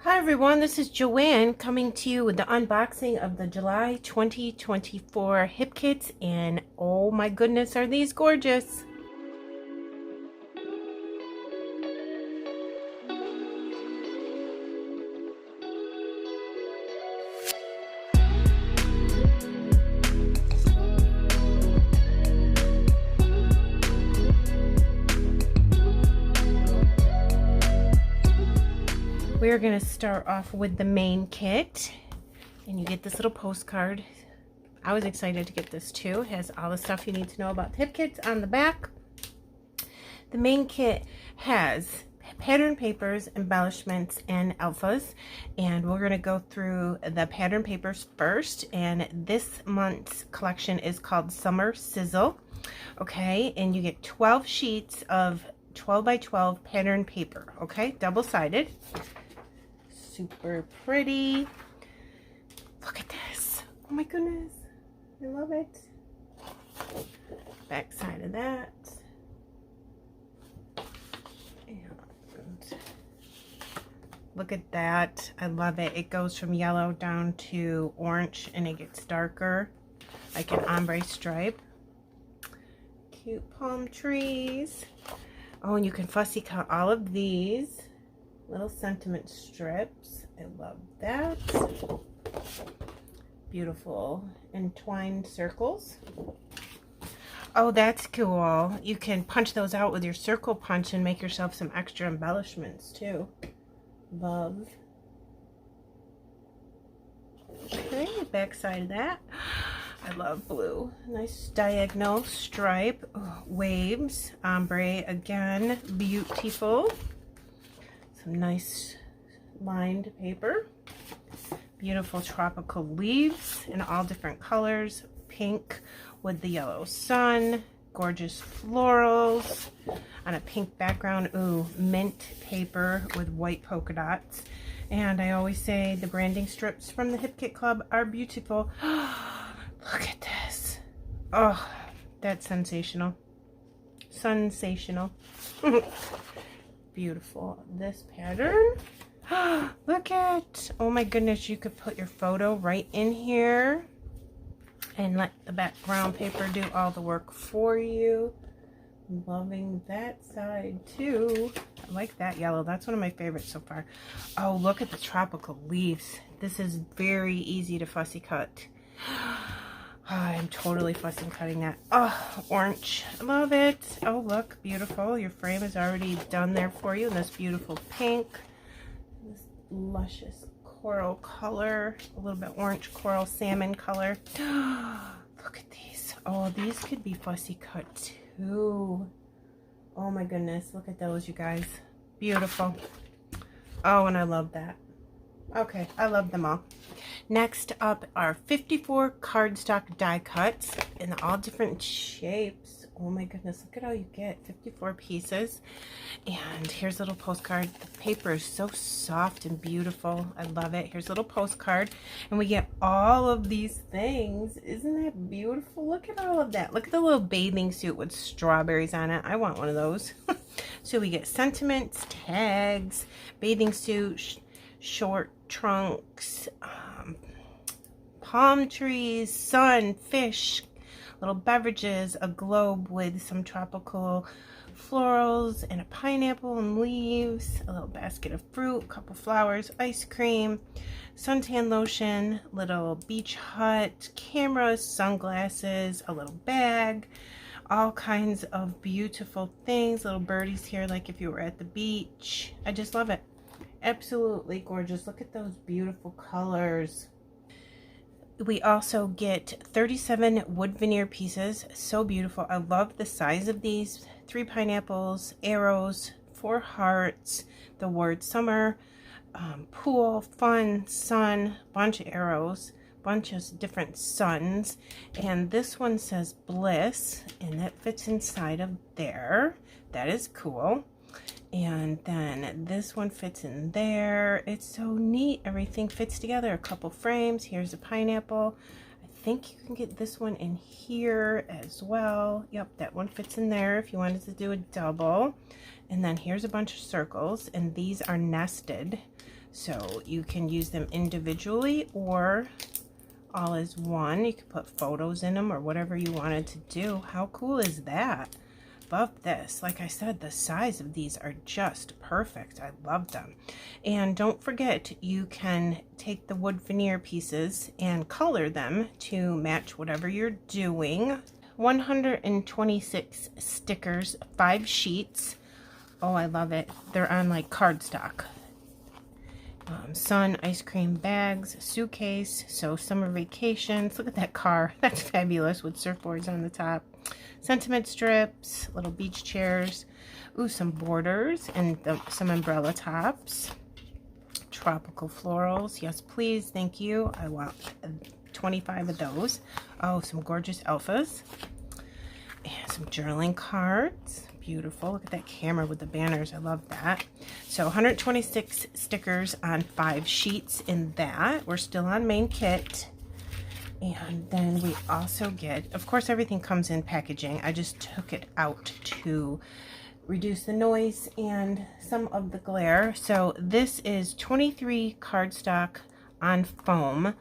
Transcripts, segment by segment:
Hi everyone, this is Joanne coming to you with the unboxing of the July 2024 hip kits, and oh my goodness, are these gorgeous. We're going to start off with the main kit, and you get this little postcard. I was excited to get this too. It has all the stuff you need to know about hip kits on the back. The main kit has pattern papers, embellishments, and alphas, and we're going to go through the pattern papers first, and this month's collection is called Summer Sizzle. Okay, and you get 12 sheets of 12 by 12 pattern paper, okay, double-sided. Super pretty. Look at this. Oh my goodness, I love it. Back side of that. And look at that. I love it. It goes from yellow down to orange and it gets darker, like an ombre stripe. Cute palm trees. Oh, and you can fussy cut all of these little sentiment strips. I love that. Beautiful entwined circles. Oh, that's cool. You can punch those out with your circle punch and make yourself some extra embellishments too. Love. Okay, back side of that. I love blue. Nice diagonal stripe. Oh, waves. Ombre again. Beautiful. Some nice lined paper. Beautiful tropical leaves in all different colors. Pink with the yellow sun. Gorgeous florals on a pink background. Ooh, mint paper with white polka dots. And I always say the branding strips from the Hip Kit Club are beautiful. Look at this. Oh, that's sensational. Sensational. Beautiful. This pattern. Look at, oh my goodness, you could put your photo right in here and let the background paper do all the work for you. Loving that side too. I like that yellow. That's one of my favorites so far. Oh, look at the tropical leaves. This is very easy to fussy cut. Oh, I'm totally fussy cutting that. Oh, orange. I love it. Oh, look, beautiful. Your frame is already done there for you in this beautiful pink. This luscious coral color. A little bit orange coral salmon color. Look at these. Oh, these could be fussy cut too. Oh my goodness. Look at those, you guys. Beautiful. Oh, and I love that. Okay, I love them all. Next up are 54 cardstock die cuts in all different shapes. Oh my goodness, look at all you get. 54 pieces. And here's a little postcard. The paper is so soft and beautiful. I love it. Here's a little postcard. And we get all of these things. Isn't that beautiful? Look at all of that. Look at the little bathing suit with strawberries on it. I want one of those. So we get sentiments, tags, bathing suit, short trunks, palm trees, sun, fish, little beverages, a globe with some tropical florals, and a pineapple and leaves, a little basket of fruit, a couple flowers, ice cream, suntan lotion, little beach hut, cameras, sunglasses, a little bag, all kinds of beautiful things, little birdies here like if you were at the beach. I just love it. Absolutely gorgeous. Look at those beautiful colors. We also get 37 wood veneer pieces. So beautiful. I love the size of these. 3 pineapples, arrows, 4 hearts, the word summer, pool, fun, sun, bunch of arrows, bunch of different suns. And this one says bliss, and that fits inside of there. That is cool. And then this one fits in there. It's so neat. Everything fits together. A couple frames. Here's a pineapple. I think you can get this one in here as well. Yep, that one fits in there if you wanted to do a double. And then here's a bunch of circles, and these are nested. So you can use them individually or all as one. You could put photos in them or whatever you wanted to do. How cool is that? Love this. Like I said, the size of these are just perfect. I love them. And don't forget, you can take the wood veneer pieces and color them to match whatever you're doing. 126 stickers, 5 sheets. Oh, I love it. They're on like cardstock. Sun, ice cream bags, suitcase, so summer vacations. Look at that car. That's fabulous with surfboards on the top. Sentiment strips, little beach chairs. Ooh, some borders and some umbrella tops. Tropical florals. Yes, please. Thank you. I want 25 of those. Oh, some gorgeous alphas. And some journaling cards. Beautiful. Look at that camera with the banners. I love that. So 126 stickers on 5 sheets in that. We're still on main kit. And then we also get, of course, everything comes in packaging. I just took it out to reduce the noise and some of the glare. So this is 23 cardstock on foam.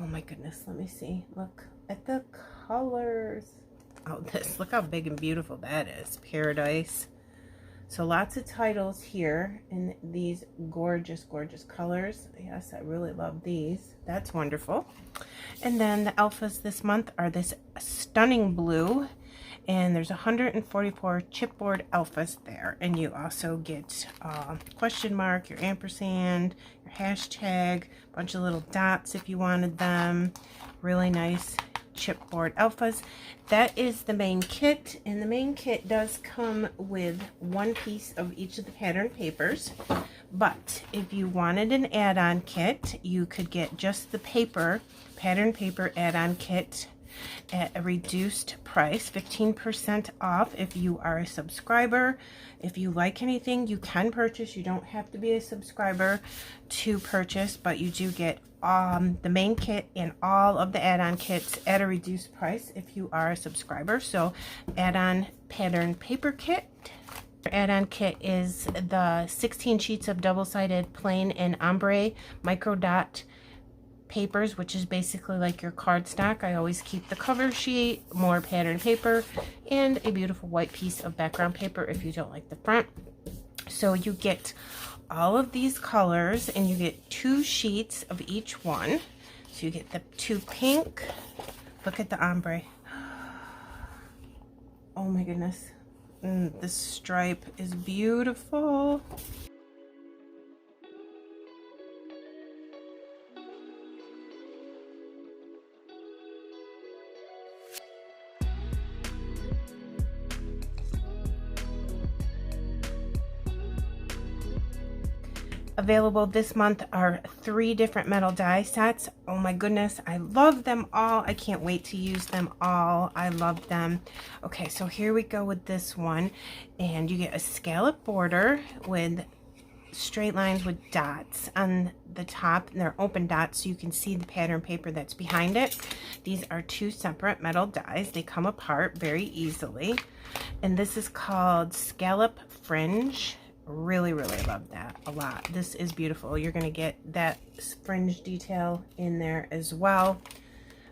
Oh my goodness, let me see. Look at the colors. Oh, this, look how big and beautiful that is. Paradise. So lots of titles here in these gorgeous, gorgeous colors. Yes, I really love these. That's wonderful. And then the alphas this month are this stunning blue. And there's 144 chipboard alphas there. And you also get question mark, your ampersand, your hashtag, a bunch of little dots if you wanted them. Really nice chipboard alphas. That is the main kit, and the main kit does come with one piece of each of the pattern papers. But if you wanted an add-on kit, you could get just the pattern paper add-on kit at a reduced price, 15% off if you are a subscriber. If you like anything, you can purchase. You don't have to be a subscriber to purchase, but you do get the main kit and all of the add-on kits at a reduced price if you are a subscriber. So add-on pattern paper kit. Add-on kit is the 16 sheets of double-sided plain and ombre micro dot papers, which is basically like your cardstock. I always keep the cover sheet, more pattern paper, and a beautiful white piece of background paper if you don't like the front. So you get all of these colors, and you get 2 sheets of each one. So you get the 2 pink. Look at the ombre. Oh my goodness. This stripe is beautiful. Available this month are 3 different metal die sets. Oh my goodness, I love them all. I can't wait to use them all. I love them. Okay, so here we go with this one. And you get a scallop border with straight lines with dots on the top, and they're open dots so you can see the pattern paper that's behind it. These are 2 separate metal dies. They come apart very easily. And this is called Scallop Fringe. Really, really love that a lot. This is beautiful. You're going to get that fringe detail in there as well.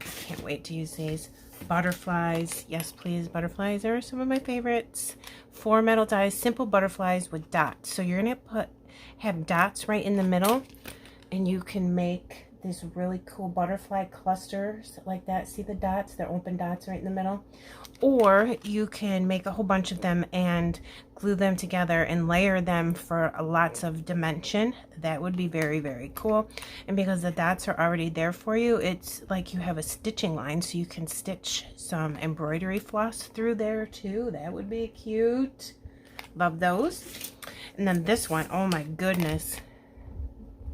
I can't wait to use these. Butterflies. Yes, please. Butterflies are some of my favorites. 4 metal dies, simple butterflies with dots. So you're going to have dots right in the middle, and you can make this really cool butterfly clusters like that. See the dots? They're open dots right in the middle. Or you can make a whole bunch of them and glue them together and layer them for lots of dimension. That would be very, very cool. And because the dots are already there for you, it's like you have a stitching line, so you can stitch some embroidery floss through there too. That would be cute. Love those. And then this one, oh my goodness.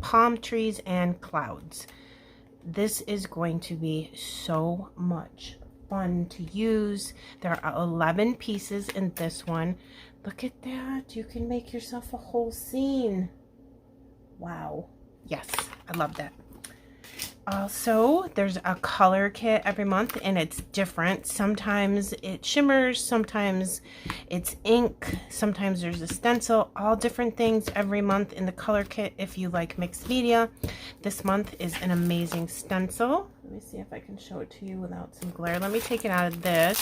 Palm trees and clouds. This is going to be so much fun to use. There are 11 pieces in this one. Look at that. You can make yourself a whole scene. Wow. Yes, I love that. Also, there's a color kit every month and it's different. Sometimes it shimmers, sometimes it's ink, sometimes there's a stencil, all different things every month in the color kit if you like mixed media. This month is an amazing stencil. Let me see if I can show it to you without some glare. Let me take it out of this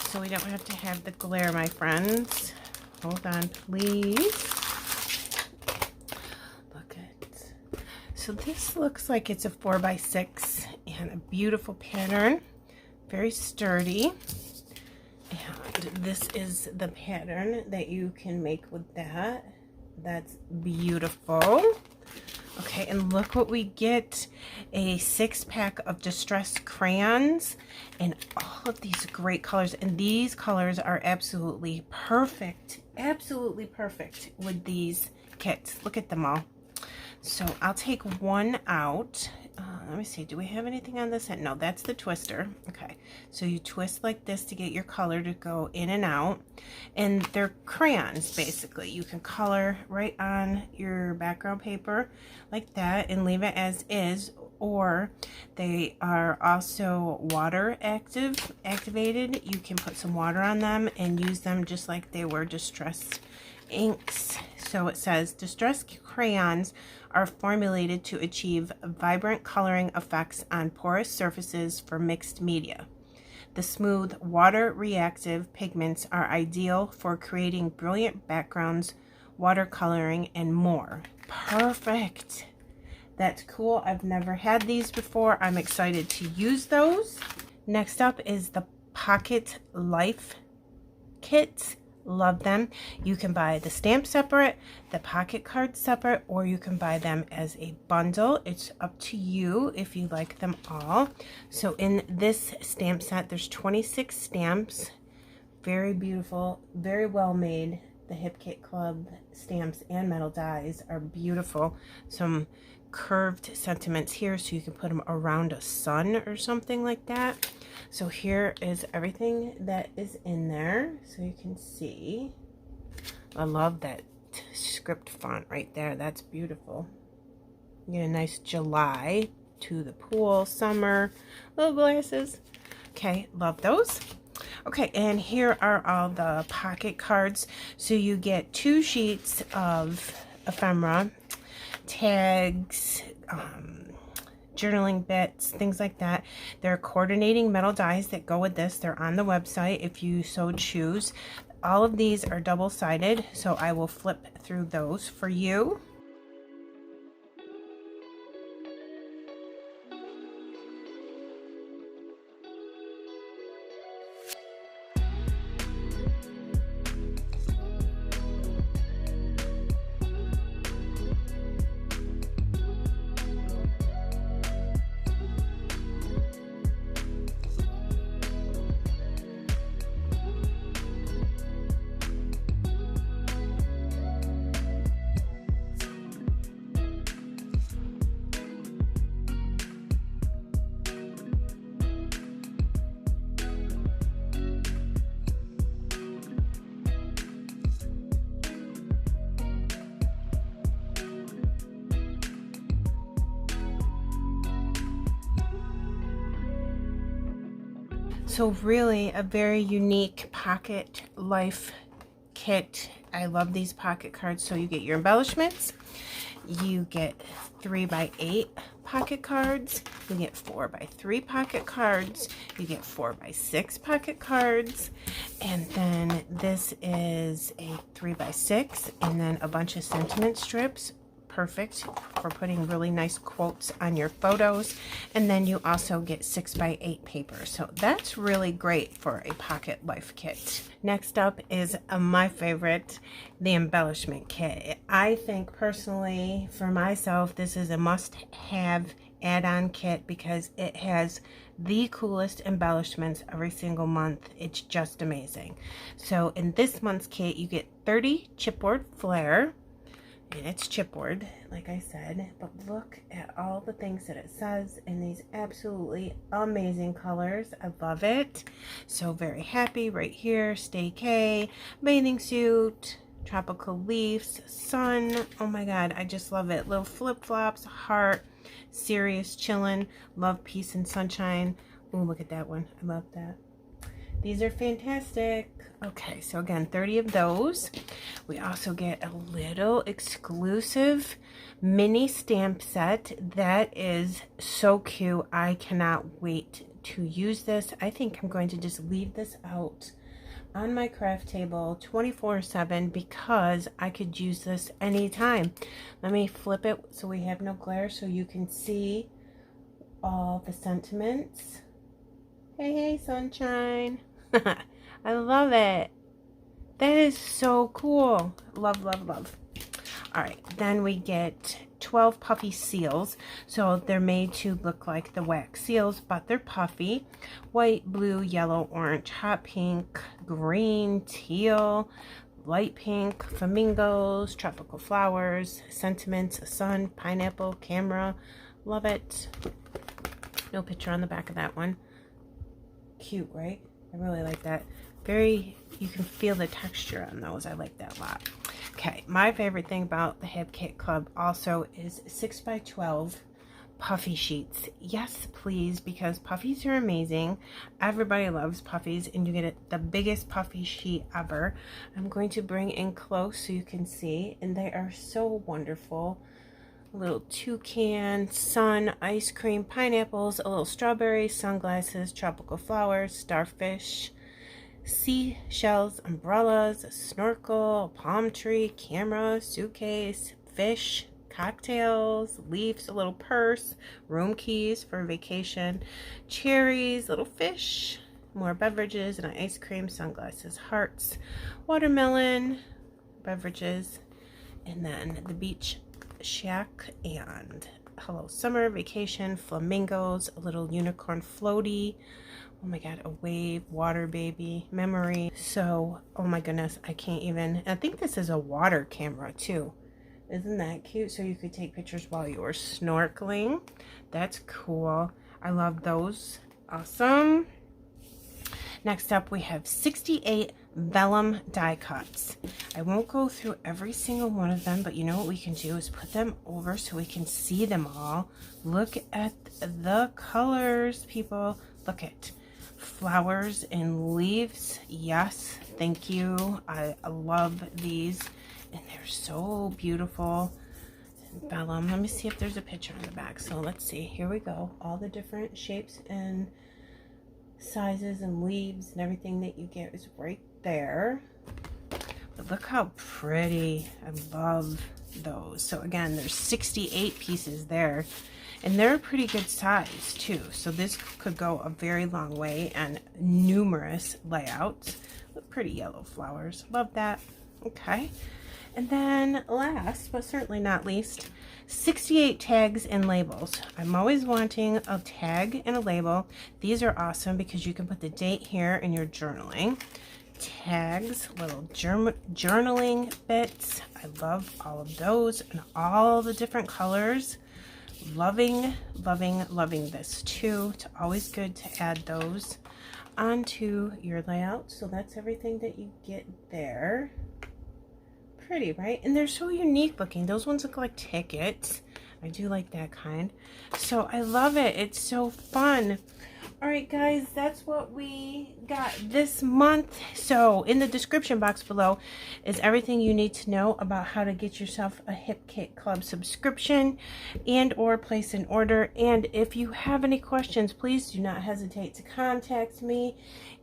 so we don't have to have the glare, my friends. Hold on, please. So this looks like it's a 4x6 and a beautiful pattern, very sturdy. And this is the pattern that you can make with that. That's beautiful. Okay, and look what we get, a 6-pack of distressed crayons and all of these great colors. And these colors are absolutely perfect with these kits. Look at them all. So I'll take one out. Let me see, do we have anything on this end? No, that's the twister. Okay, so you twist like this to get your color to go in and out. And they're crayons, basically. You can color right on your background paper like that and leave it as is. Or they are also water activated. You can put some water on them and use them just like they were distressed inks. So it says distressed crayons are formulated to achieve vibrant coloring effects on porous surfaces for mixed media. The smooth water reactive pigments are ideal for creating brilliant backgrounds, watercoloring, and more. Perfect. That's cool. I've never had these before. I'm excited to use those. Next up is the Pocket Life kits. Love them. You can buy the stamp separate, the pocket cards separate, or you can buy them as a bundle. It's up to you if you like them all. So in this stamp set, there's 26 stamps. Very beautiful, very well made. The Hip Kit Club stamps and metal dies are beautiful. Some curved sentiments here so you can put them around a sun or something like that. So here is everything that is in there so you can see. I love that script font right there. That's beautiful. You get a nice July to the pool, summer, little glasses. Okay, love those. Okay, and here are all the pocket cards. So you get 2 sheets of ephemera, tags, journaling bits, things like that. There are coordinating metal dies that go with this. They're on the website if you so choose. All of these are double-sided, so I will flip through those for you. So really a very unique Pocket Life kit. I love these pocket cards. So you get your embellishments, you get 3x8 pocket cards, you get 4x3 pocket cards, you get 4x6 pocket cards, and then this is a 3x6, and then a bunch of sentiment strips. Perfect for putting really nice quotes on your photos. And then you also get 6x8 paper. So that's really great for a Pocket Life kit. Next up is my favorite, the embellishment kit. I think personally for myself, this is a must-have add-on kit because it has the coolest embellishments every single month. It's just amazing. So in this month's kit, you get 30 chipboard flair. And it's chipboard, like I said, but look at all the things that it says in these absolutely amazing colors. I love it. So very happy right here. Stay K, bathing suit, tropical leaves, sun. Oh my god, I just love it. Little flip-flops, heart, serious, chillin', love, peace, and sunshine. Oh, look at that one. I love that. These are fantastic. Okay, so again, 30 of those. We also get a little exclusive mini stamp set that is so cute. I cannot wait to use this. I think I'm going to just leave this out on my craft table 24/7 because I could use this anytime. Let me flip it so we have no glare so you can see all the sentiments. Hey, hey, sunshine. I love it. That is so cool. Love, love, love. All right, then we get 12 puffy seals. So they're made to look like the wax seals, but they're puffy. White, blue, yellow, orange, hot pink, green, teal, light pink, flamingos, tropical flowers, sentiments, sun, pineapple, camera. Love it. No picture on the back of that one. Cute, right? I really like that. Very, you can feel the texture on those. I like that a lot. Okay, my favorite thing about the Hip Kit Club also is 6x12 puffy sheets. Yes, please, because puffies are amazing. Everybody loves puffies, and you get the biggest puffy sheet ever. I'm going to bring in close so you can see, and they are so wonderful. A little toucan, sun, ice cream, pineapples, a little strawberry, sunglasses, tropical flowers, starfish, seashells, umbrellas, a snorkel, a palm tree, camera, suitcase, fish, cocktails, leaves, a little purse, room keys for vacation, cherries, little fish, more beverages, and ice cream, sunglasses, hearts, watermelon, beverages, and then the beach shack and hello summer, vacation, flamingos, a little unicorn floaty. Oh my god, a wave, water baby, memory. So, oh my goodness, I can't even. I think this is a water camera too. Isn't that cute? So you could take pictures while you were snorkeling. That's cool. I love those. Awesome. Next up, we have 68 vellum die cuts. I won't go through every single one of them, but you know what we can do is put them over so we can see them all. Look at the colors, people. Look at flowers and leaves. Yes, thank you. I love these, and they're so beautiful. Vellum. Let me see if there's a picture on the back. So let's see. Here we go. All the different shapes and sizes and leaves and everything that you get is right there. But look how pretty. I love those. So again, there's 68 pieces there, and they're a pretty good size too. So this could go a very long way and numerous layouts with pretty yellow flowers. Love that. Okay. And then last, but certainly not least, 68 tags and labels. I'm always wanting a tag and a label. These are awesome because you can put the date here in your journaling. Tags, little journaling bits. I love all of those and all the different colors. Loving, loving, loving this too. It's always good to add those onto your layout. So that's everything that you get there. Pretty, right? And they're so unique looking. Those ones look like tickets. I do like that kind. So I love it. It's so fun. All right, guys, that's what we got this month. So in the description box below is everything you need to know about how to get yourself a Hip Kit Club subscription and or place an order. And if you have any questions, please do not hesitate to contact me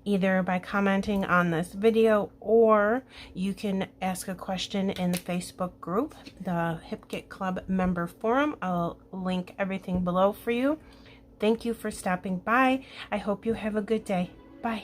either by commenting on this video, or you can ask a question in the Facebook group, the Hip Kit Club member forum. I'll link everything below for you. Thank you for stopping by. I hope you have a good day. Bye.